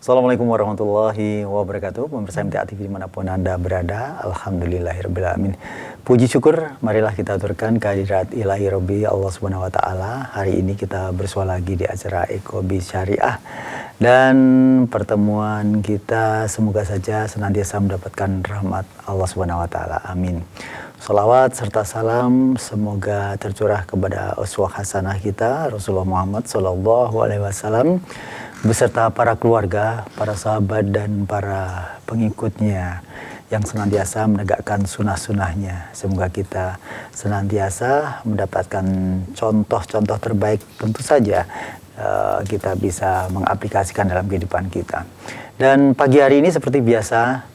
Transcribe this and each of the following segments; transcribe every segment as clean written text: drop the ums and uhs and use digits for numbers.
Assalamualaikum warahmatullahi wabarakatuh. Pemirsa MTA TV dimanapun Anda berada, alhamdulillahirrahmanirrahim. Puji syukur, marilah kita aturkan kehadirat ilahi Rabbi Allah Subhanahu wa Ta'ala. Hari ini kita bersua lagi di acara Ekobi Syariah. Dan pertemuan kita semoga saja senantiasa mendapatkan rahmat Allah Subhanahu wa Ta'ala. Amin. Salawat serta salam semoga tercurah kepada uswah hasanah kita Rasulullah Muhammad SAW beserta para keluarga, para sahabat dan para pengikutnya yang senantiasa menegakkan sunnah-sunnahnya. Semoga kita senantiasa mendapatkan contoh-contoh terbaik, tentu saja kita bisa mengaplikasikan dalam kehidupan kita. Dan pagi hari ini seperti biasa,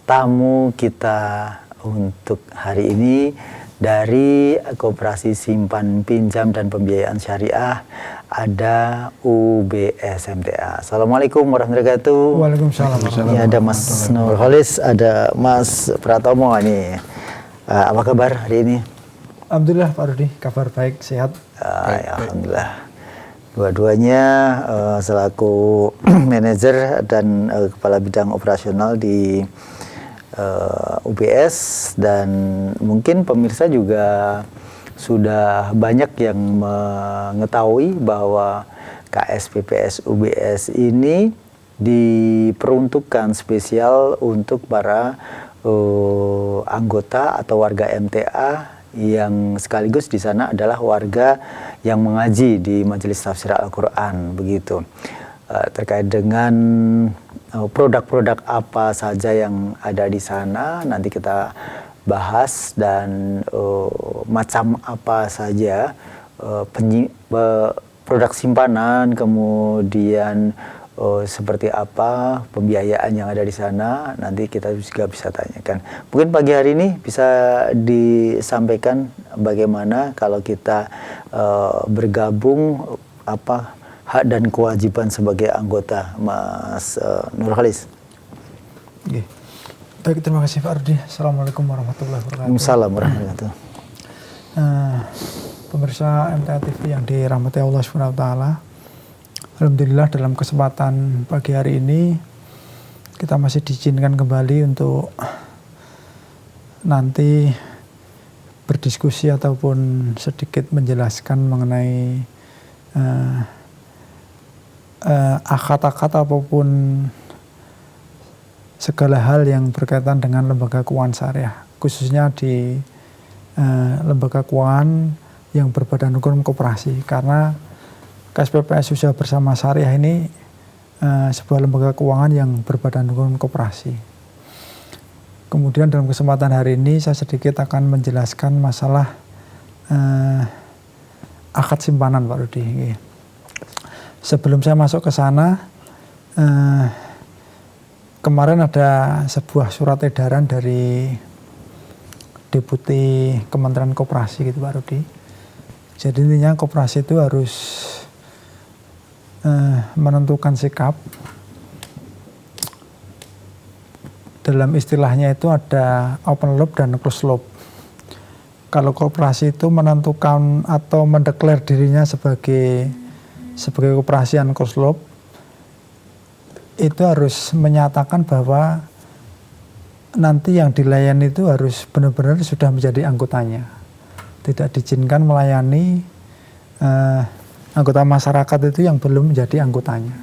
tamu kita untuk hari ini dari Koperasi Simpan Pinjam dan Pembiayaan Syariah ada UBS MTA. Assalamualaikum warahmatullahi wabarakatuh. Waalaikumsalam. Ini ada Mas Nurholis, ada Mas Pratomo ini. Apa kabar hari ini? Alhamdulillah Pak Rudi, kabar baik, sehat. Ya, alhamdulillah. Dua-duanya selaku manajer dan kepala bidang operasional di UBS, dan mungkin pemirsa juga sudah banyak yang mengetahui bahwa KSPPS UBS ini diperuntukkan spesial untuk para anggota atau warga MTA yang sekaligus di sana adalah warga yang mengaji di Majelis Tafsir Al-Quran, begitu. Terkait dengan produk-produk apa saja yang ada di sana nanti kita bahas, dan macam apa saja produk simpanan, kemudian seperti apa pembiayaan yang ada di sana, nanti kita juga bisa tanyakan. Mungkin pagi hari ini bisa disampaikan bagaimana kalau kita bergabung, apa hak dan kewajiban sebagai anggota, Mas Nurholis. Oke. Baik, terima kasih Pak Rudi. Assalamualaikum warahmatullahi wabarakatuh. Waalaikumsalam warahmatullahi wabarakatuh. Pemirsa MTA TV yang dirahmati Allah Subhanahu wa Ta'ala, alhamdulillah dalam kesempatan pagi hari ini kita masih diizinkan kembali untuk nanti berdiskusi ataupun sedikit menjelaskan mengenai akad-akad apapun segala hal yang berkaitan dengan lembaga keuangan syariah, khususnya di lembaga keuangan yang berbadan hukum koperasi, karena KSPPS Usaha Bersama Syariah ini sebuah lembaga keuangan yang berbadan hukum koperasi. Kemudian dalam kesempatan hari ini saya sedikit akan menjelaskan masalah akad simpanan, Pak Rudi. Sebelum saya masuk ke sana, kemarin ada sebuah surat edaran dari Deputi Kementerian Koperasi gitu Pak Rudi. Jadi intinya koperasi itu harus menentukan sikap. Dalam istilahnya itu ada open loop dan close loop. Kalau koperasi itu menentukan atau mendeklar dirinya sebagai koperasi closed loop, itu harus menyatakan bahwa nanti yang dilayani itu harus benar-benar sudah menjadi anggotanya. Tidak diizinkan melayani anggota masyarakat itu yang belum menjadi anggotanya.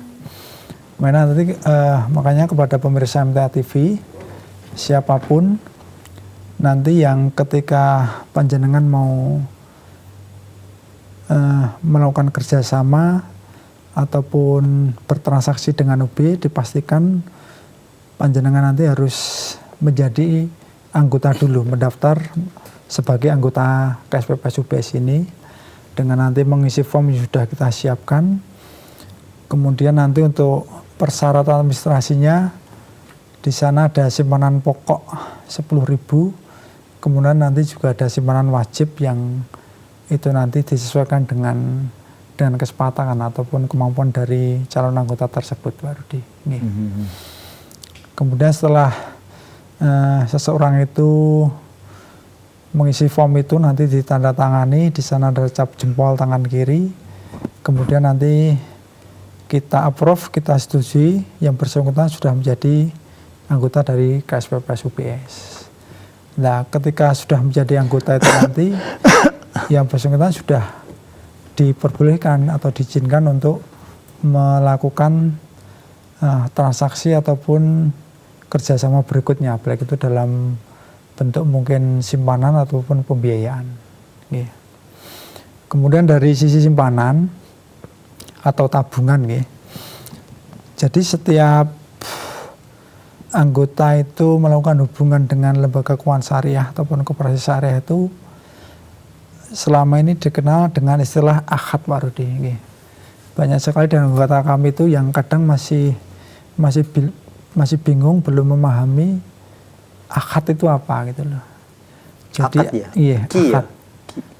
Makanya kepada pemirsa MTA TV, siapapun nanti yang ketika panjenengan mau melakukan kerjasama ataupun bertransaksi dengan UB, dipastikan panjenengan nanti harus menjadi anggota dulu, mendaftar sebagai anggota KSPPS UBS ini dengan nanti mengisi form yang sudah kita siapkan. Kemudian nanti untuk persyaratan administrasinya, di sana ada simpanan pokok 10.000, kemudian nanti juga ada simpanan wajib yang itu nanti disesuaikan dengan kesepakatan ataupun kemampuan dari calon anggota tersebut, Pak Rudi. Kemudian setelah seseorang itu mengisi form itu nanti ditandatangani, di sana ada cap jempol tangan kiri, kemudian nanti kita approve, kita setujui, yang bersangkutan sudah menjadi anggota dari KSPPS UBS. Nah, ketika sudah menjadi anggota itu nanti, yang bersangkutan sudah diperbolehkan atau diizinkan untuk melakukan transaksi ataupun kerjasama berikutnya, baik itu dalam bentuk mungkin simpanan ataupun pembiayaan. Kemudian dari sisi simpanan atau tabungan, jadi setiap anggota itu melakukan hubungan dengan lembaga keuangan syariah ataupun koperasi syariah itu selama ini dikenal dengan istilah akad, Pak Rudi. Banyak sekali dari anggota kami itu yang kadang masih bingung, belum memahami akad itu apa gitu loh. Jadi akad ya? Iya, akad.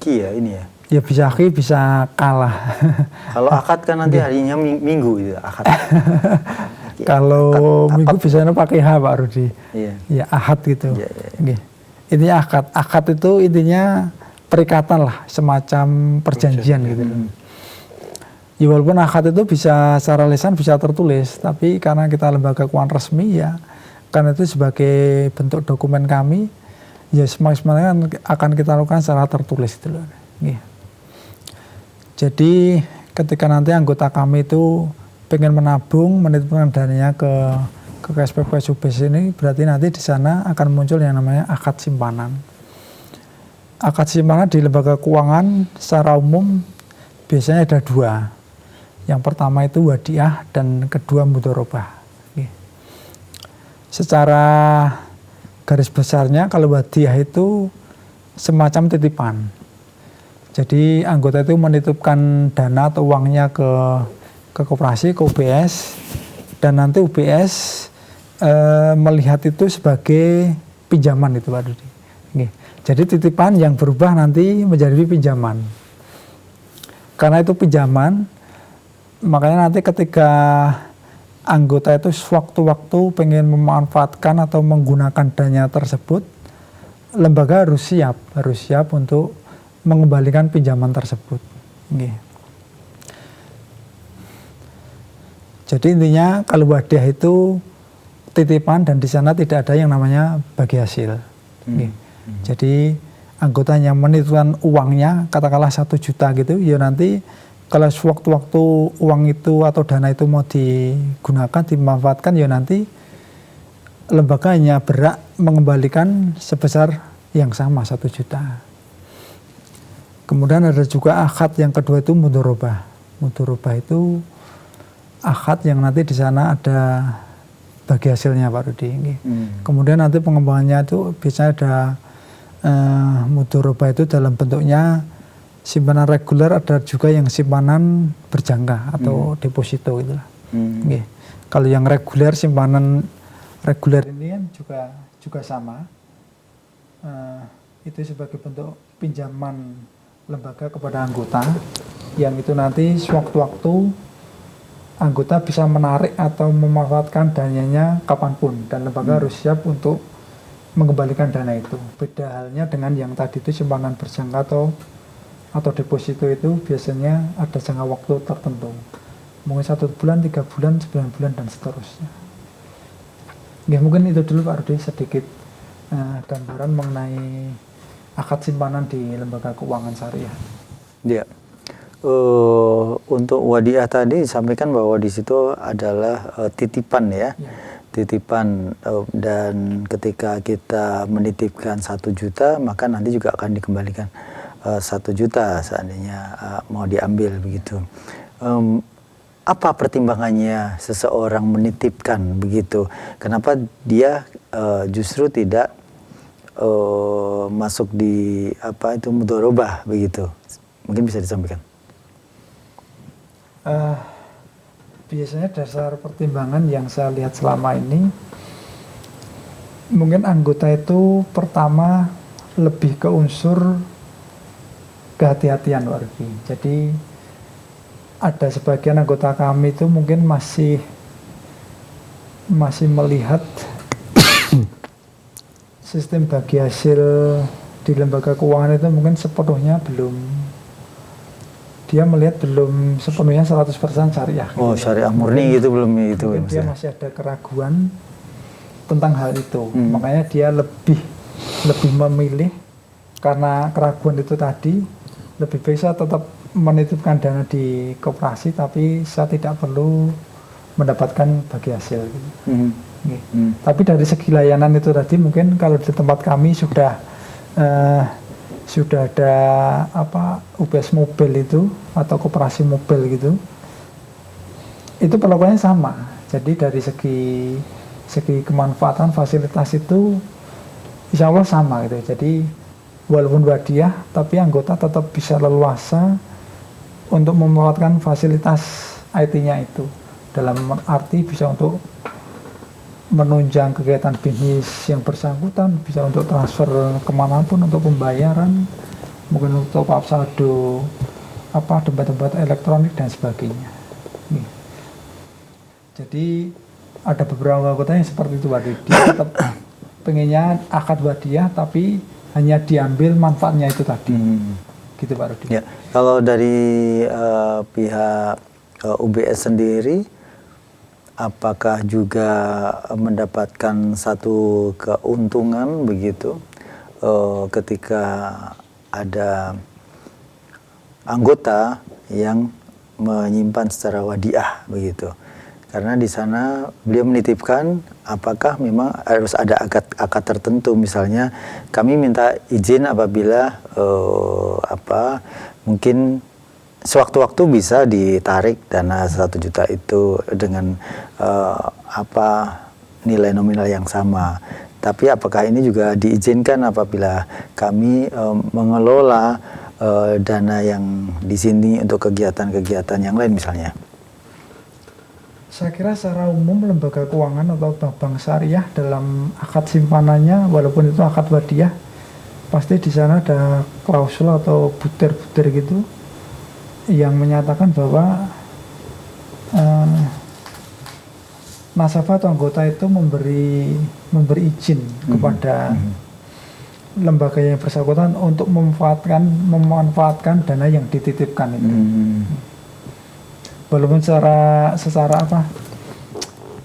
Ki ya ini ya. Ya bisa ki, bisa kalah. Kalau akad kan nanti harinya minggu itu akad. Kalau minggu biasanya pakai H, Pak Rudi. Iya. Ya ahad gitu. Iya, iya. Intinya akad. Akad itu intinya perikatan lah, semacam perjanjian gitu. Ya walaupun akad itu bisa secara lisan bisa tertulis, tapi karena kita lembaga keuangan resmi ya, karena itu sebagai bentuk dokumen kami, ya semaksimalnya akan kita lakukan secara tertulis gitu loh. Jadi ketika nanti anggota kami itu pengen menabung, menitipkan dananya ke KSPPS UBS ini, berarti nanti di sana akan muncul yang namanya akad simpanan. Akad simpanan di lembaga keuangan secara umum biasanya ada dua. Yang pertama itu wadiah dan kedua mudharabah. Secara garis besarnya kalau wadiah itu semacam titipan. Jadi anggota itu menitipkan dana atau uangnya ke koperasi, ke UBS, dan nanti UBS melihat itu sebagai pinjaman itu, Pak Dudi. Jadi titipan yang berubah nanti menjadi pinjaman. Karena itu pinjaman, makanya nanti ketika anggota itu sewaktu-waktu pengen memanfaatkan atau menggunakan dana tersebut, lembaga harus siap untuk mengembalikan pinjaman tersebut. Jadi intinya kalau wadiah itu titipan dan di sana tidak ada yang namanya bagi hasil. Jadi anggota yang menitipkan uangnya katakanlah 1 juta gitu, ya nanti kalau sewaktu-waktu uang itu atau dana itu mau digunakan, dimanfaatkan, ya nanti lembaga hanya berhak mengembalikan sebesar yang sama 1 juta. Kemudian ada juga akad yang kedua itu mudharabah. Mudharabah itu akad yang nanti di sana ada bagi hasilnya, Pak Rudi. Kemudian nanti pengembangannya itu biasanya ada mudharabah itu dalam bentuknya simpanan reguler, ada juga yang simpanan berjangka atau deposito itulah. Kalau yang reguler, simpanan reguler ini kan juga sama. Itu sebagai bentuk pinjaman lembaga kepada anggota, yang itu nanti sewaktu-waktu anggota bisa menarik atau memanfaatkan dananya kapanpun, dan lembaga harus siap untuk mengembalikan dana itu. Beda halnya dengan yang tadi itu simpanan berjangka atau deposito, itu biasanya ada jangka waktu tertentu, mungkin 1 bulan, 3 bulan, 9 bulan dan seterusnya. Mungkin itu dulu Pak Rudi sedikit gambaran mengenai akad simpanan di lembaga keuangan syariah. Ya, untuk wadiah tadi disampaikan bahwa di situ adalah titipan ya, titipan, dan ketika kita menitipkan 1 juta maka nanti juga akan dikembalikan 1 juta seandainya mau diambil begitu. Apa pertimbangannya seseorang menitipkan begitu? Kenapa dia justru tidak masuk di mudharabah begitu? Mungkin bisa disampaikan. Biasanya dasar pertimbangan yang saya lihat selama ini, mungkin anggota itu pertama lebih ke unsur kehati-hatian, Pak Rudi. Jadi ada sebagian anggota kami itu mungkin masih melihat sistem bagi hasil di lembaga keuangan itu mungkin sepenuhnya dia melihat belum sepenuhnya 100% syariah. Oh, gitu. syariah murni gitu belum itu. Mungkin dia masih ada keraguan tentang hal itu. Makanya dia lebih memilih, karena keraguan itu tadi, lebih baik saya tetap menitipkan dana di koperasi, tapi saya tidak perlu mendapatkan bagi hasil. Gitu. Tapi dari segi layanan itu tadi, mungkin kalau di tempat kami sudah ada UBS mobil itu atau koperasi mobil gitu, itu perlakuannya sama. Jadi dari segi kemanfaatan fasilitas itu insya Allah sama gitu. Jadi walaupun wadiah, tapi anggota tetap bisa leluasa untuk memanfaatkan fasilitas IT-nya itu. Dalam arti bisa untuk menunjang kegiatan bisnis yang bersangkutan, bisa untuk transfer kemanapun, untuk pembayaran, mungkin untuk top up saldo, dompet-dompet elektronik dan sebagainya. Jadi ada beberapa anggota yang seperti itu, Pak. Dia tetap pengennya akad wadiah, tapi hanya diambil manfaatnya itu tadi. Gitu, Pak Rudi. Ya, kalau dari pihak UBS sendiri, apakah juga mendapatkan satu keuntungan begitu ketika ada anggota yang menyimpan secara wadiah begitu? Karena di sana beliau menitipkan apakah memang harus ada akad tertentu, misalnya kami minta izin apabila mungkin sewaktu-waktu bisa ditarik dana 1 juta itu dengan nilai nominal yang sama. Tapi apakah ini juga diizinkan apabila kami mengelola dana yang di sini untuk kegiatan-kegiatan yang lain misalnya? Saya kira secara umum lembaga keuangan atau bank syariah dalam akad simpanannya, walaupun itu akad wadiah, pasti di sana ada klausul atau butir-butir gitu yang menyatakan bahwa nasabah atau anggota itu memberi izin kepada lembaga yang bersangkutan untuk memanfaatkan dana yang dititipkan itu. Walaupun secara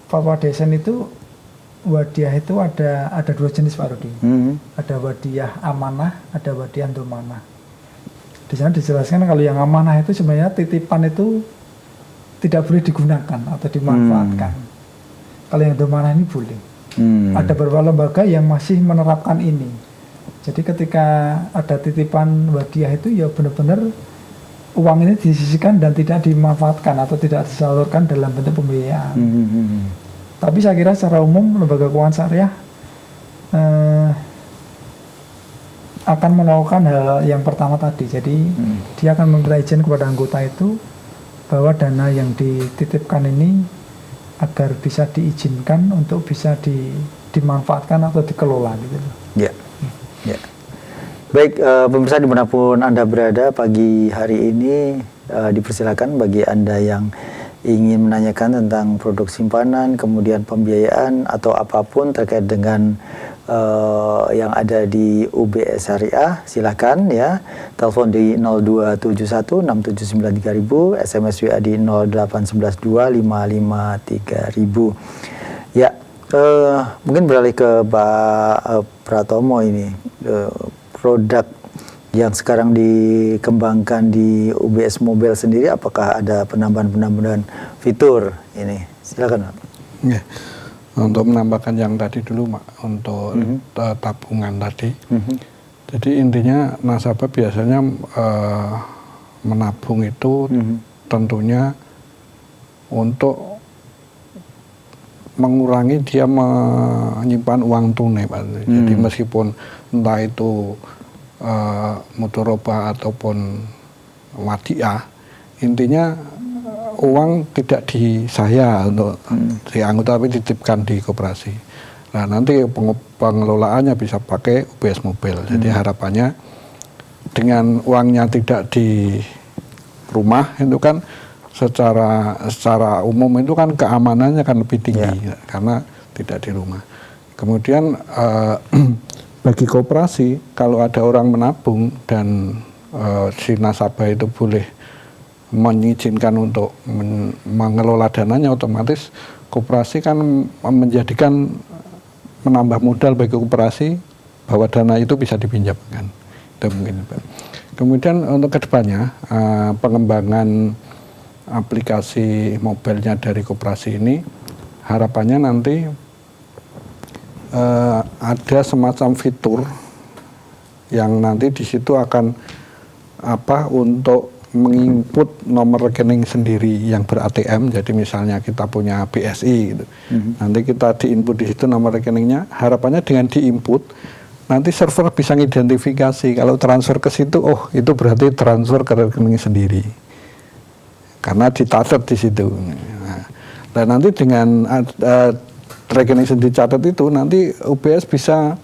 fatwa desain itu wadiah itu ada 2 jenis, Pak Rudi. Ada wadiah amanah, ada wadiah domanah. Di sana dijelaskan kalau yang amanah itu sebenarnya titipan itu tidak boleh digunakan atau dimanfaatkan. Kalau yang domanah ini boleh. Ada beberapa lembaga yang masih menerapkan ini. Jadi ketika ada titipan wadiah itu ya benar-benar uang ini disisihkan dan tidak dimanfaatkan atau tidak disalurkan dalam bentuk pembiayaan. Tapi saya kira secara umum lembaga keuangan syariah akan melakukan hal yang pertama tadi. Jadi dia akan meminta izin kepada anggota itu bahwa dana yang dititipkan ini agar bisa diizinkan untuk bisa dimanfaatkan atau dikelola gitu. Ya. Baik, pemirsa dimanapun Anda berada, pagi hari ini dipersilakan bagi Anda yang ingin menanyakan tentang produk simpanan, kemudian pembiayaan atau apapun terkait dengan yang ada di UBS Syariah, silakan ya. Telepon di 02716793.000, SMS WA di 08112553000. Ya, mungkin beralih ke Pak Pratomo ini. Produk yang sekarang dikembangkan di UBS Mobile sendiri, apakah ada penambahan fitur ini? Silakan, Pak. Ya. Untuk menambahkan yang tadi dulu, Mak, untuk tabungan tadi. Jadi intinya nasabah biasanya menabung itu tentunya untuk mengurangi dia menyimpan uang tunai, Pak. Jadi meskipun entah itu mudharabah ataupun wadiah, intinya uang tidak di saya untuk si anggota, tapi dititipkan di koperasi. Nah, nanti pengelolaannya bisa pakai UBS Mobile. Jadi harapannya dengan uangnya tidak di rumah itu kan secara umum itu kan keamanannya kan lebih tinggi karena tidak di rumah. Kemudian bagi koperasi, kalau ada orang menabung dan si nasabah itu boleh mengizinkan untuk mengelola dananya, otomatis koperasi kan menambah modal bagi koperasi bahwa dana itu bisa dipinjamkan. Itu mungkin, Pak. Kemudian untuk kedepannya pengembangan aplikasi mobilnya dari koperasi ini harapannya nanti ada semacam fitur yang nanti di situ akan untuk menginput nomor rekening sendiri yang ber-ATM. Jadi misalnya kita punya BSI gitu. Nanti kita diinput di situ nomor rekeningnya. Harapannya dengan diinput nanti server bisa mengidentifikasi kalau transfer ke situ, oh itu berarti transfer ke rekening sendiri. Karena dicatat di situ. Nah, dan nanti dengan rekening sendiri catat itu nanti UBS bisa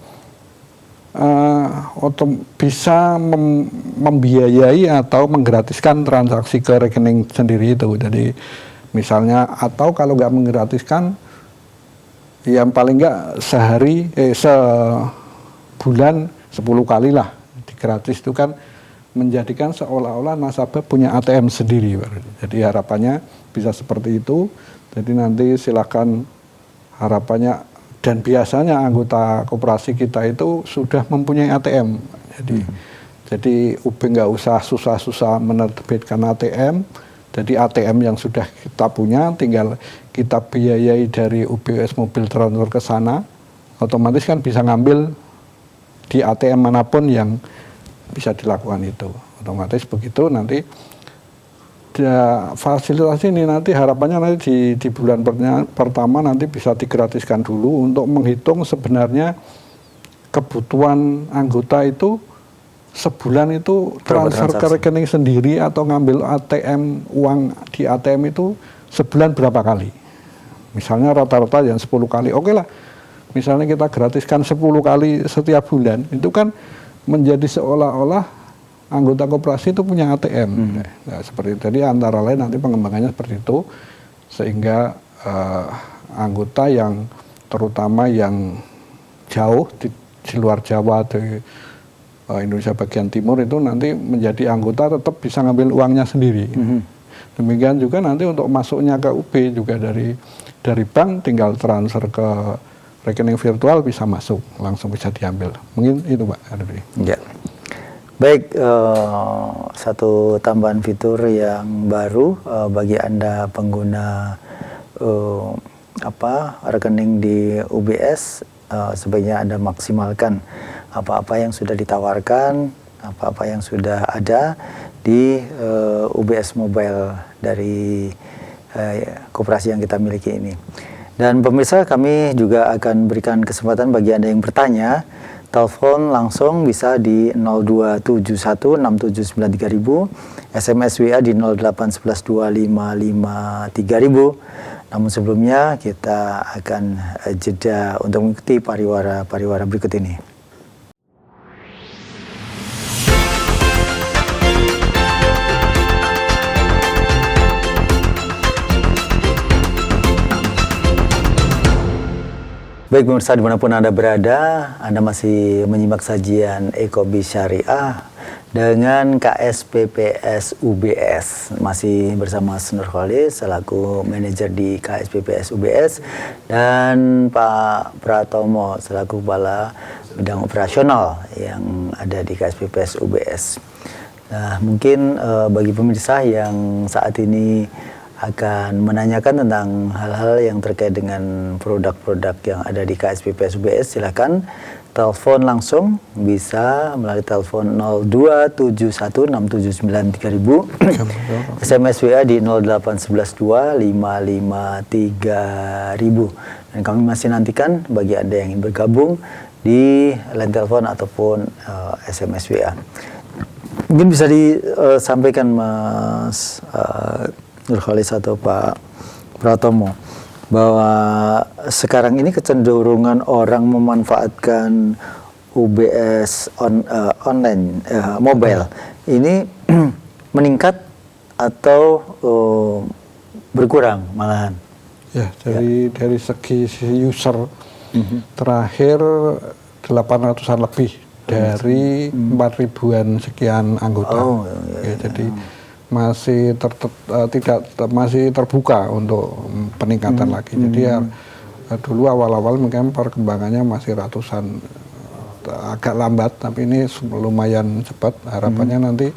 membiayai atau menggratiskan transaksi ke rekening sendiri itu. Jadi misalnya, atau kalau nggak menggratiskan, yang paling nggak sebulan 10 kali lah gratis, itu kan menjadikan seolah-olah nasabah punya ATM sendiri. Jadi harapannya bisa seperti itu. Jadi nanti silakan, harapannya, dan biasanya anggota koperasi kita itu sudah mempunyai ATM. Jadi UB nggak usah susah-susah menerbitkan ATM. Jadi ATM yang sudah kita punya tinggal kita biayai dari UBS Mobil Transfer ke sana, otomatis kan bisa ngambil di ATM manapun yang bisa dilakukan itu. Otomatis begitu nanti fasilitas ini nanti harapannya nanti di bulan pertama nanti bisa digratiskan dulu untuk menghitung sebenarnya kebutuhan anggota itu sebulan itu transfer ke rekening sendiri atau ngambil ATM, uang di ATM itu sebulan berapa kali. Misalnya rata-rata yang 10 kali, oke lah. Misalnya kita gratiskan 10 kali setiap bulan, itu kan menjadi seolah-olah anggota koperasi itu punya ATM. Nah, seperti itu. Jadi antara lain nanti pengembangannya seperti itu, sehingga anggota yang terutama yang jauh di luar Jawa atau Indonesia bagian timur itu nanti menjadi anggota tetap bisa ngambil uangnya sendiri. Demikian juga nanti untuk masuknya ke UB juga dari bank tinggal transfer ke rekening virtual bisa masuk, langsung bisa diambil. Mungkin itu Pak. Ya. Baik, satu tambahan fitur yang baru bagi Anda pengguna rekening di UBS, sebaiknya Anda maksimalkan apa-apa yang sudah ditawarkan, apa-apa yang sudah ada di UBS Mobile dari koperasi yang kita miliki ini. Dan pemirsa, kami juga akan berikan kesempatan bagi Anda yang bertanya. Telepon langsung bisa di 02716793.000, SMS WA di 08112553000. Namun sebelumnya kita akan jeda untuk mengikuti pariwara berikut ini. Baik pemirsa, dimanapun Anda berada, Anda masih menyimak sajian Ecobis Syariah dengan KSPPS UBS. Masih bersama Nur Khalis selaku manajer di KSPPS UBS dan Pak Pratomo selaku kepala bidang operasional yang ada di KSPPS UBS. Nah, mungkin bagi pemirsa yang saat ini akan menanyakan tentang hal-hal yang terkait dengan produk-produk yang ada di KSPPS UBS, silakan telepon langsung, bisa melalui telepon 02716793000, SMS WA di 08112553000. Dan kami masih nantikan bagi Anda yang ingin bergabung di line telepon ataupun SMS WA. Mungkin bisa disampaikan Mas Nur Khalis atau Pak Pratomo, bahwa sekarang ini kecenderungan orang memanfaatkan UBS online mobile ini meningkat atau berkurang malahan? Ya, dari segi user terakhir 800-an lebih dari 4.000-an sekian anggota. Jadi masih terbuka untuk peningkatan lagi. Jadi ya dulu awal-awal mungkin perkembangannya masih ratusan, agak lambat, tapi ini lumayan cepat. Harapannya nanti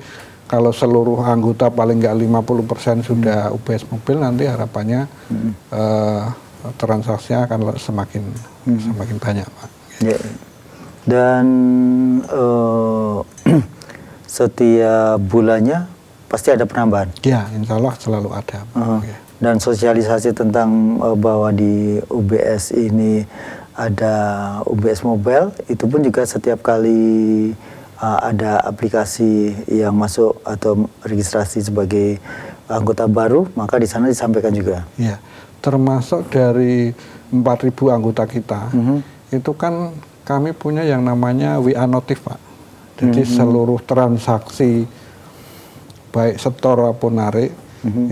kalau seluruh anggota paling nggak 50% sudah UBS mobil, nanti harapannya transaksinya akan semakin banyak, Pak. Ya. Dan setiap bulannya pasti ada penambahan. Ya, insya Allah selalu ada. Ya. Dan sosialisasi tentang bahwa di UBS ini ada UBS Mobile, itu pun juga setiap kali ada aplikasi yang masuk atau registrasi sebagai anggota baru, maka di sana disampaikan juga. Iya, termasuk dari 4.000 anggota kita, itu kan kami punya yang namanya WA Notif, Pak. Jadi seluruh transaksi baik setor maupun narik,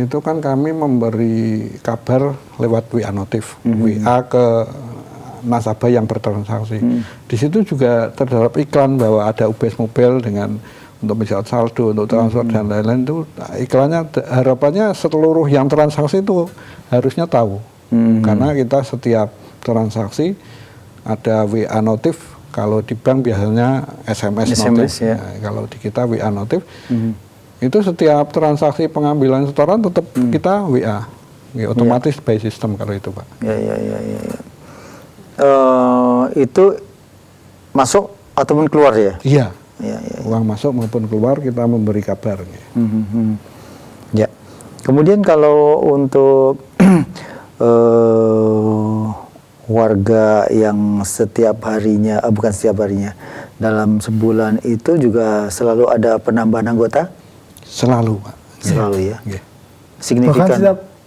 itu kan kami memberi kabar lewat WA Notif, WA ke nasabah yang bertransaksi. Di situ juga terdapat iklan bahwa ada UBS Mobile dengan untuk mencatat saldo, untuk transfer dan lain-lain. Itu iklannya, harapannya seluruh yang transaksi itu harusnya tahu, karena kita setiap transaksi ada WA Notif. Kalau di bank biasanya SMS notif, ya. Nah, kalau di kita WA Notif. Itu setiap transaksi pengambilan setoran tetap kita WA, otomatis by system kalau itu, Pak. Ya. Itu masuk ataupun keluar ya? Iya. Ya. Uang masuk maupun keluar kita memberi kabar. Ya. Kemudian kalau untuk warga yang setiap harinya, bukan setiap harinya, dalam sebulan itu juga selalu ada penambahan anggota? Selalu, Pak. Selalu ya? Yeah. Signifikan?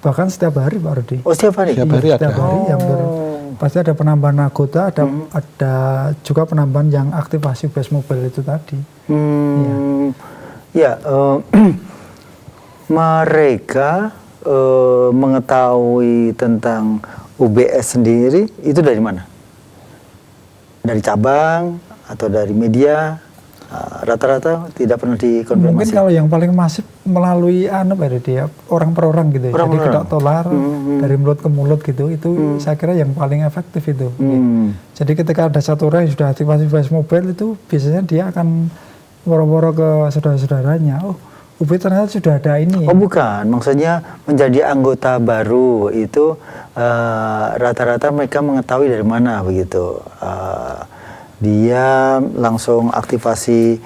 Bahkan setiap hari, Pak Rudi. Oh, setiap hari? Setiap hari ada. Setiap hari pasti ada penambahan anggota, ada juga penambahan yang aktivasi UBS Mobile itu tadi. Mereka mengetahui tentang UBS sendiri itu dari mana? Dari cabang atau dari media? Rata-rata tidak pernah dikonfirmasi. Mungkin kalau yang paling masif melalui orang per orang gitu. Jadi kedak tolar dari mulut ke mulut gitu. Itu saya kira yang paling efektif itu. Jadi ketika ada satu orang yang sudah aktivasi UBS Mobile itu biasanya dia akan woro-woro ke saudara-saudaranya. Oh, UB ternyata sudah ada ini. Oh bukan, maksudnya menjadi anggota baru itu rata-rata mereka mengetahui dari mana begitu. Dia langsung aktivasi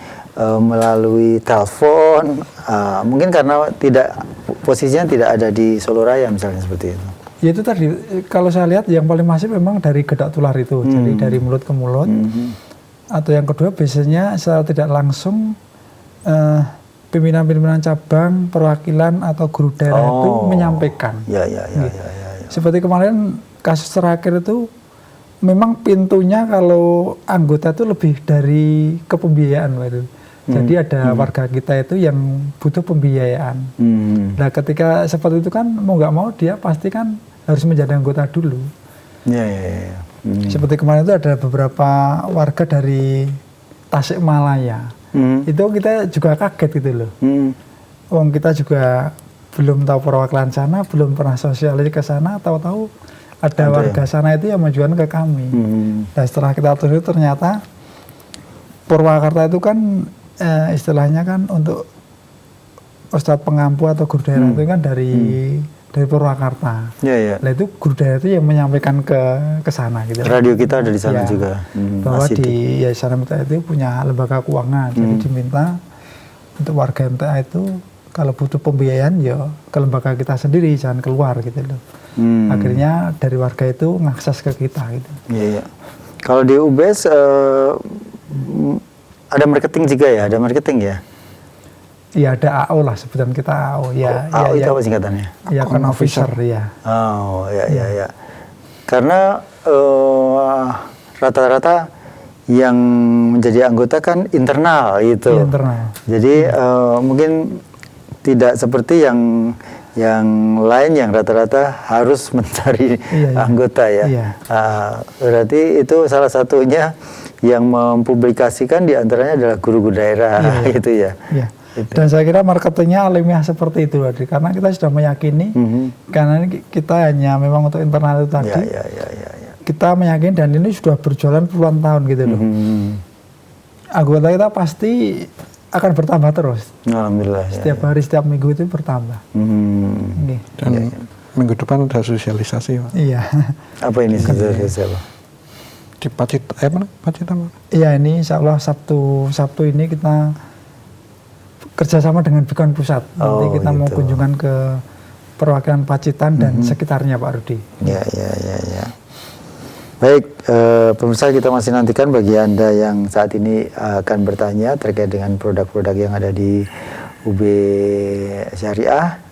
melalui telepon, mungkin karena posisinya tidak ada di Solo Raya misalnya seperti itu. Ya itu tadi, kalau saya lihat yang paling masif memang dari gedak tular itu, jadi dari mulut ke mulut. Atau yang kedua biasanya secara tidak langsung pimpinan-pimpinan cabang, perwakilan atau guru daerah itu menyampaikan. Ya. Seperti kemarin kasus terakhir itu, memang pintunya kalau anggota itu lebih dari kepembiayaan, Pak. Jadi ada warga kita itu yang butuh pembiayaan. Nah ketika seperti itu kan mau nggak mau dia pasti kan harus menjadi anggota dulu. Ya. Seperti kemarin itu ada beberapa warga dari Tasikmalaya. Itu kita juga kaget gitu loh. Wong kita juga belum tahu perwakilan sana, belum pernah sosialisasi ke sana, tahu-tahu ada warga sana itu yang mengajukan ke kami. Dan setelah kita tulis ternyata Purwakarta itu kan istilahnya kan untuk Ustadz pengampu atau guru daerah itu kan dari Purwakarta. Nah itu guru daerah itu yang menyampaikan ke sana gitu. Radio kita ada di sana juga. Bahwa di Yayasan MTA itu punya lembaga keuangan. Jadi diminta untuk warga MTA itu kalau butuh pembiayaan ya ke lembaga kita sendiri, jangan keluar gitu loh. Akhirnya dari warga itu ngakses ke kita gitu. Iya. Kalau di UBS ada marketing juga ya, ada marketing ya? Iya ada AO lah, sebutan kita AO. AO itu apa singkatannya? Ya account officer ya. Oh ya. Karena rata-rata yang menjadi anggota kan internal gitu. Internal. Jadi mungkin tidak seperti yang lain yang rata-rata harus mencari anggota ya. Berarti itu salah satunya yang mempublikasikan diantaranya adalah guru-guru daerah gitu ya. Dan saya kira marketingnya alamiah seperti itu, Adri. Karena kita sudah meyakini, karena ini kita hanya memang untuk internal itu tadi, kita meyakini dan ini sudah berjalan puluhan tahun gitu loh. Anggota kita pasti akan bertambah terus. Alhamdulillah. Setiap hari, setiap minggu itu bertambah. Dan minggu depan ada sosialisasi, Pak. Iya. Apa ini sosialisasi apa? Di Pacitan. Iya, ini insya Allah Sabtu ini kita kerjasama dengan Beacon Pusat. Nanti kita mau kunjungan ke perwakilan Pacitan dan sekitarnya, Pak Rudi. Ya. Baik, pemirsa, kita masih nantikan bagi Anda yang saat ini akan bertanya terkait dengan produk-produk yang ada di UB Syariah.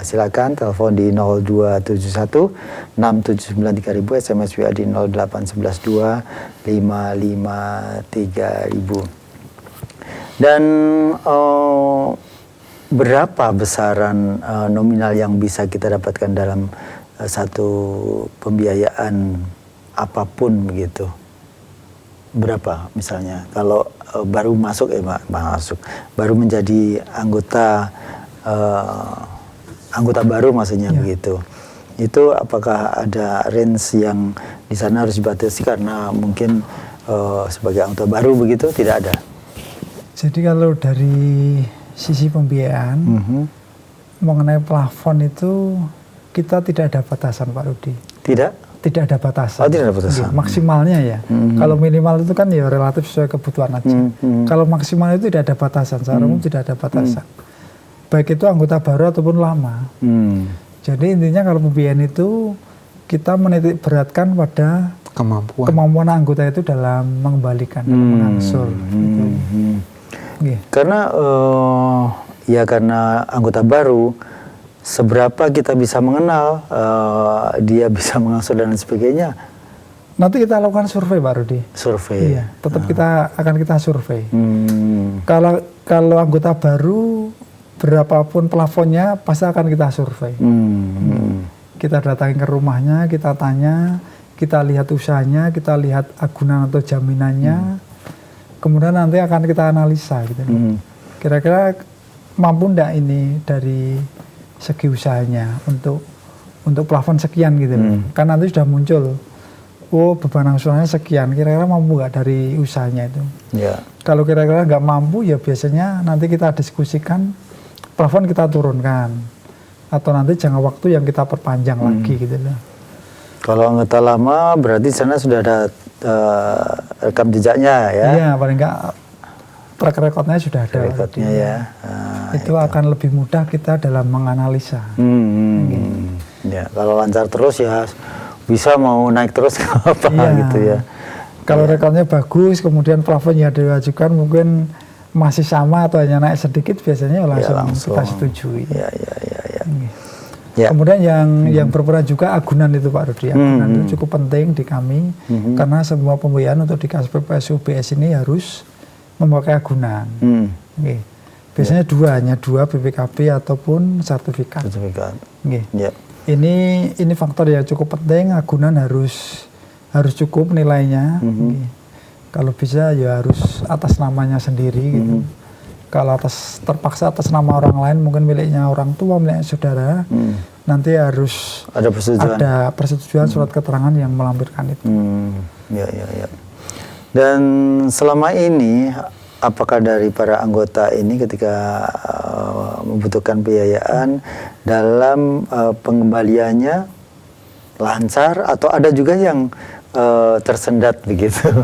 Silakan telepon di 0271 679 3000, SMS WA di 0811 255 3000. Dan berapa besaran nominal yang bisa kita dapatkan dalam satu pembiayaan apapun begitu? Berapa misalnya kalau baru masuk baru menjadi anggota baru maksudnya begitu. Itu apakah ada range yang di sana harus dibatasi karena mungkin sebagai anggota baru begitu? Tidak ada. Jadi kalau dari sisi pembiayaan mengenai plafon itu kita tidak ada batasan, Pak Rudi. Tidak ada batasan. Oh, tidak ada batasan. Maksimalnya ya. Kalau minimal itu kan ya relatif sesuai kebutuhan aja. Kalau maksimal itu tidak ada batasan. Secara umum tidak ada batasan. Baik itu anggota baru ataupun lama. Jadi intinya kalau pembiayaan itu kita menitik beratkan pada kemampuan anggota itu dalam mengembalikan, dalam mengangsur. Gitu. Karena karena anggota baru, seberapa kita bisa mengenal dia bisa mengangsur dan sebagainya. Nanti kita lakukan survei, Pak Rudi. Survei. Iya, tetap kita survei. Kalau anggota baru, berapapun plafonnya pasti akan kita survei. Kita datangin ke rumahnya, kita tanya, kita lihat usahanya, kita lihat agunan atau jaminannya, kemudian nanti akan kita analisa gitu. Kira-kira mampu enggak ini dari segi usahanya untuk plafon sekian gitu loh. Kan nanti sudah muncul, beban angsurannya sekian, kira-kira mampu enggak dari usahanya itu. Kalau kira-kira enggak mampu, ya biasanya nanti kita diskusikan plafon kita turunkan atau nanti jangka waktu yang kita perpanjang lagi gitu loh. Kalau anggota lama berarti sana sudah ada rekam jejaknya ya? Iya, paling enggak track recordnya sudah ada. Recordnya ya. Itu akan lebih mudah kita dalam menganalisa. Ya, kalau lancar terus ya bisa mau naik terus apa gitu ya. Kalau rekornya bagus, kemudian plafonnya diwajukan mungkin masih sama atau hanya naik sedikit, biasanya langsung kita setujui. Kemudian yang berperan juga agunan itu, Pak Rudi. Agunan itu cukup penting di kami karena semua pembiayaan untuk di KSPPS UBS ini harus memakai agunan. Biasanya hanya dua BPKB ataupun sertifikat. Ini faktor yang cukup penting. Agunan harus cukup nilainya. Kalau bisa ya harus atas namanya sendiri gitu. Kalau terpaksa atas nama orang lain, mungkin miliknya orang tua, miliknya saudara, nanti harus ada persetujuan surat keterangan yang melampirkan itu. Dan selama ini, apakah dari para anggota ini ketika membutuhkan pembiayaan dalam pengembaliannya lancar atau ada juga yang tersendat begitu?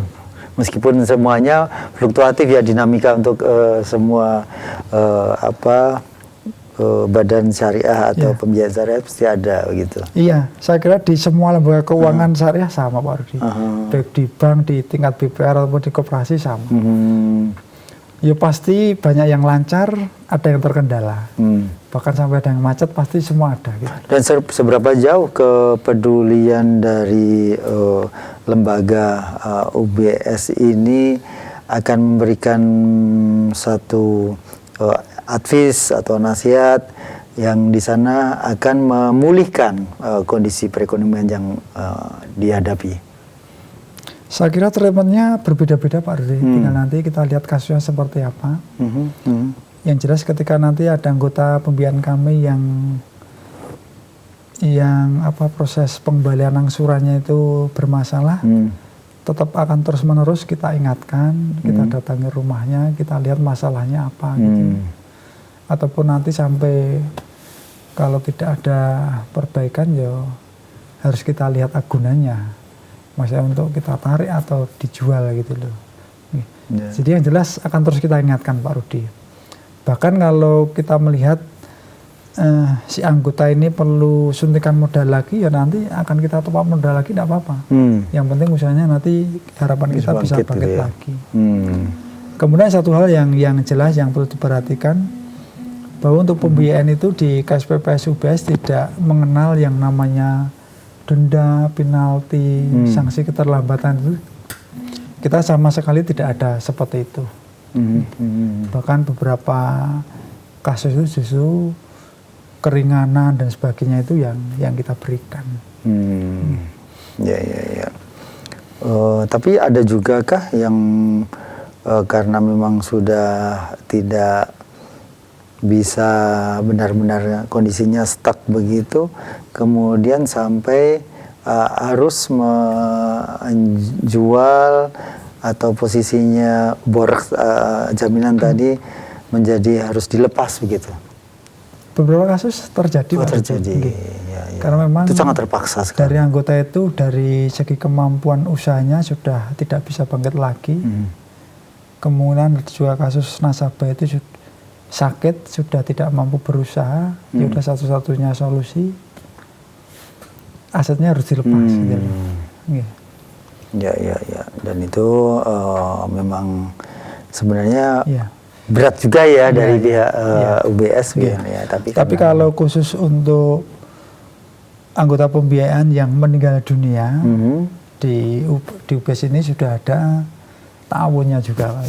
Meskipun semuanya fluktuatif ya, dinamika untuk semua badan syariah atau pembiayaan syariah pasti ada begitu. Iya, saya kira di semua lembaga keuangan syariah sama, Pak Rudi. Baik di bank, di tingkat BPR ataupun di koperasi sama. Ya pasti banyak yang lancar, ada yang terkendala. Bahkan sampai ada yang macet, pasti semua ada. Gitu. Dan seberapa jauh kepedulian dari lembaga UBS ini akan memberikan satu advice atau nasihat yang di sana akan memulihkan kondisi perekonomian yang dihadapi? Saya kira treatmentnya berbeda-beda, Pak Rudi. Tinggal nanti kita lihat kasusnya seperti apa. Yang jelas ketika nanti ada anggota pembiayaan kami yang proses pengembalian angsurannya itu bermasalah, tetap akan terus-menerus kita ingatkan, kita datangi rumahnya, kita lihat masalahnya apa gitu. Ataupun nanti sampai kalau tidak ada perbaikan ya harus kita lihat agunannya. Maksudnya untuk kita tarik atau dijual gitu loh. Jadi yang jelas akan terus kita ingatkan Pak Rudi. Bahkan kalau kita melihat si anggota ini perlu suntikan modal lagi, ya nanti akan kita top up modal lagi, tidak apa-apa. Yang penting usahanya nanti harapan kita bisa bangkit lagi. Kemudian satu hal yang jelas yang perlu diperhatikan, bahwa untuk pembiayaan itu di KSPPS UBS tidak mengenal yang namanya denda, penalti, sanksi keterlambatan itu. Kita sama sekali tidak ada seperti itu. Bahkan beberapa kasus itu justru keringanan dan sebagainya itu yang kita berikan. Ya. Tapi ada juga kah yang karena memang sudah tidak bisa benar-benar kondisinya stuck begitu, kemudian sampai harus menjual atau posisinya jaminan tadi menjadi harus dilepas begitu? Beberapa kasus terjadi. Ya. Karena memang itu sangat terpaksa sekali. Dari anggota itu dari segi kemampuan usahanya sudah tidak bisa bangkit lagi. Kemudian juga kasus nasabah itu sakit, sudah tidak mampu berusaha, ya udah satu-satunya solusi asetnya harus dilepas. Ya. Dan itu memang sebenarnya berat juga ya dari pihak UBS ya. Tapi kalau khusus untuk anggota pembiayaan yang meninggal dunia di UBS ini sudah ada ta'awunnya juga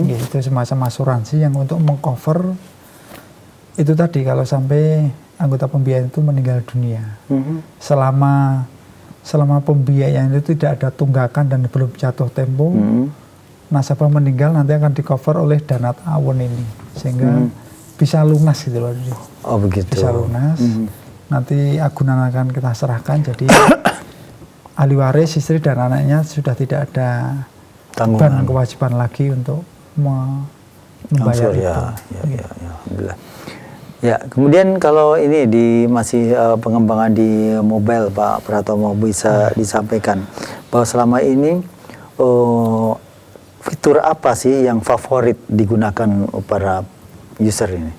itu semacam asuransi yang untuk mengcover itu tadi kalau sampai anggota pembiayaan itu meninggal dunia. Selama pembiayaan itu tidak ada tunggakan dan belum jatuh tempo, nasabah meninggal nanti akan di-cover oleh dana ta'awun ini sehingga bisa lunas gitu loh. Oh begitu. Bisa lunas. Nanti agunan akan kita serahkan, jadi ahli waris, istri dan anaknya sudah tidak ada tanggungan kewajiban lagi untuk membayar itu. Ya, alhamdulillah. Ya, kemudian kalau ini masih pengembangan di mobile Pak Pratomo, bisa disampaikan bahwa selama ini fitur apa sih yang favorit digunakan para user ini?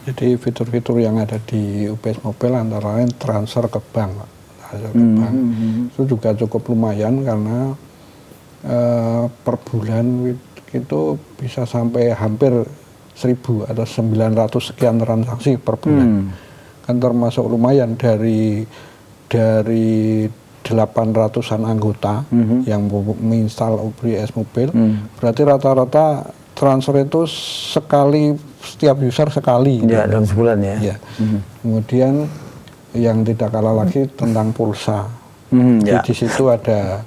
Jadi fitur-fitur yang ada di UBS Mobile antara lain transfer ke bank. Itu juga cukup lumayan karena per bulan itu bisa sampai hampir 1.000 atau 900 sekian transaksi per bulan. Kan termasuk lumayan dari 800-an anggota yang menginstal UBS Mobile. Berarti rata-rata transfer itu setiap user sekali. Ya, dalam sebulan ya. Kemudian yang tidak kalah lagi tentang pulsa. Di situ ada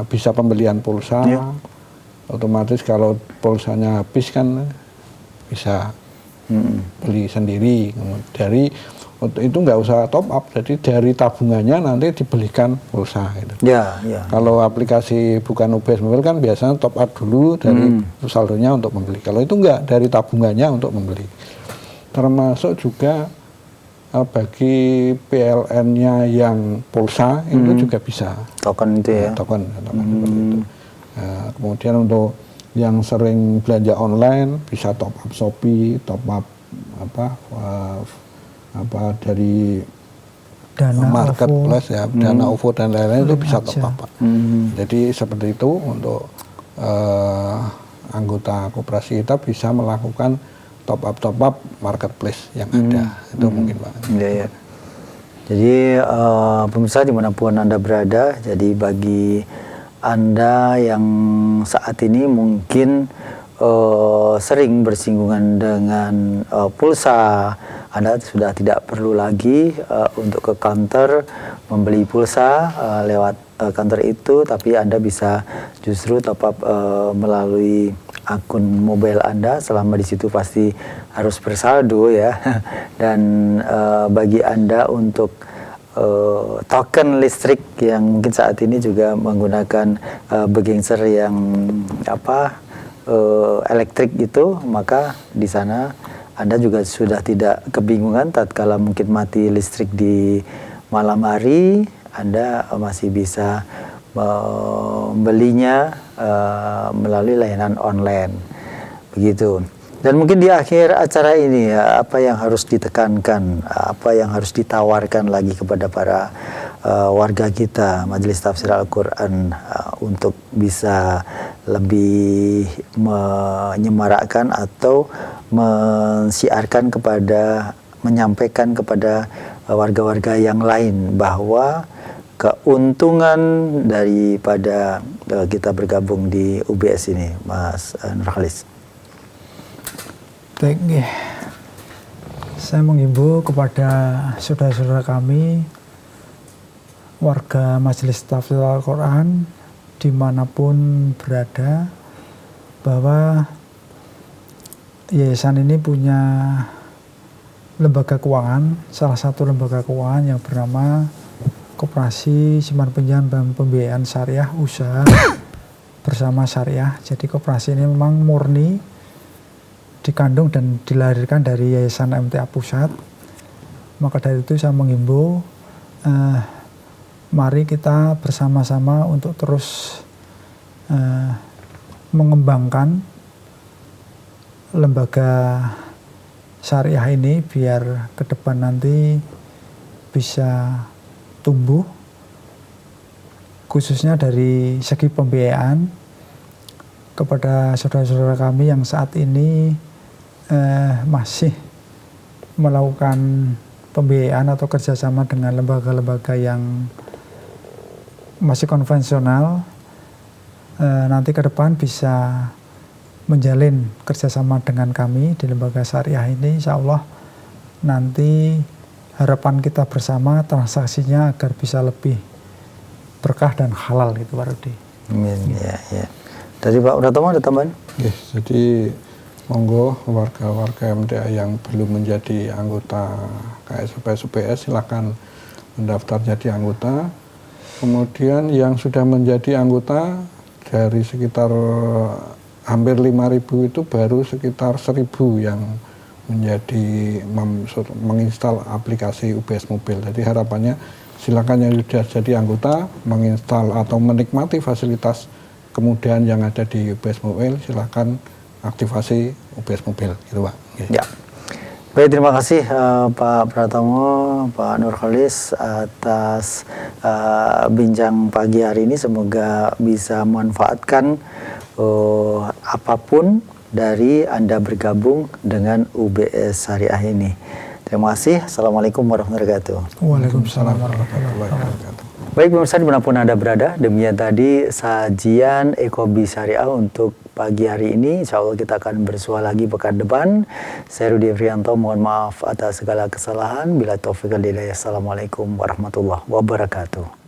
bisa pembelian pulsa. Otomatis kalau pulsanya habis kan bisa beli sendiri. Itu nggak usah top up, jadi dari tabungannya nanti dibelikan pulsa. Gitu. Kalau aplikasi bukan UBS Mobile kan biasanya top up dulu dari saldonya untuk membeli. Kalau itu nggak, dari tabungannya untuk membeli. Termasuk juga bagi PLN-nya yang pulsa itu juga bisa. Token itu ya? Token seperti itu. Kemudian untuk yang sering belanja online bisa top up Shopee, top up dari Dana marketplace ya, Dana OVO dan lain-lain itu bisa top up. Jadi seperti itu untuk anggota koperasi kita bisa melakukan top up marketplace yang ada. Itu mungkin Pak. Ya. Jadi pemirsa dimanapun Anda berada, jadi bagi Anda yang saat ini mungkin sering bersinggungan dengan pulsa, Anda sudah tidak perlu lagi untuk ke kantor membeli pulsa lewat kantor itu, tapi Anda bisa justru top up melalui akun mobile Anda, selama di situ pasti harus bersaldo ya. Dan bagi Anda untuk token listrik yang mungkin saat ini juga menggunakan begengser yang elektrik itu, maka di sana Anda juga sudah tidak kebingungan tatkala mungkin mati listrik di malam hari, Anda masih bisa membelinya melalui layanan online, begitu. Dan mungkin di akhir acara ini ya, apa yang harus ditekankan, apa yang harus ditawarkan lagi kepada para warga kita Majelis Tafsir Al-Quran untuk bisa lebih menyemarakkan atau mensiarkan kepada, menyampaikan kepada warga-warga yang lain bahwa keuntungan daripada kita bergabung di UBS ini, Mas Nurkhalis. Baik, saya menghimbau kepada saudara-saudara kami, warga Majelis Tafsir Al-Quran, dimanapun berada, bahwa yayasan ini punya lembaga keuangan, salah satu lembaga keuangan yang bernama Koperasi Simpan Pinjam dan Pembiayaan Syariah Usaha Bersama Syariah. Jadi koperasi ini memang murni dikandung dan dilahirkan dari Yayasan MTA Pusat. Maka dari itu saya menghimbau, mari kita bersama-sama untuk terus mengembangkan lembaga syariah ini biar ke depan nanti bisa tumbuh, khususnya dari segi pembiayaan kepada saudara-saudara kami yang saat ini masih melakukan pembiayaan atau kerjasama dengan lembaga-lembaga yang masih konvensional, nanti ke depan bisa menjalin kerjasama dengan kami di lembaga syariah ini. Insya Allah nanti harapan kita bersama transaksinya agar bisa lebih berkah dan halal gitu Pak Rudi. Amin. Ya, ya. Dari Pak Pratomo ada tambahan? Yes, jadi monggo warga-warga MTA yang belum menjadi anggota KSUPS UPS silakan mendaftar jadi anggota. Kemudian yang sudah menjadi anggota dari sekitar hampir 5.000 itu baru sekitar 1.000 yang menjadi menginstal aplikasi UBS Mobil. Jadi harapannya silakan yang sudah jadi anggota menginstal atau menikmati fasilitas kemudahan yang ada di UBS Mobil, silakan aktivasi UBS Mobil, gitu Pak. Ya. Baik, terima kasih Pak Pratomo, Pak Nurkhalis atas bincang pagi hari ini. Semoga bisa memanfaatkan apapun dari Anda bergabung dengan UBS Syariah ini. Terima kasih. Assalamualaikum warahmatullahi wabarakatuh. Waalaikumsalam warahmatullahi wabarakatuh. Baik pemirsa dimanapun Anda berada, demikian tadi sajian Ekobi Syariah untuk pagi hari ini. Insya Allah kita akan bersua lagi pekan depan. Saya Rudi Frianto, mohon maaf atas segala kesalahan. Bila taufiq wal hidayah. Assalamualaikum warahmatullahi wabarakatuh.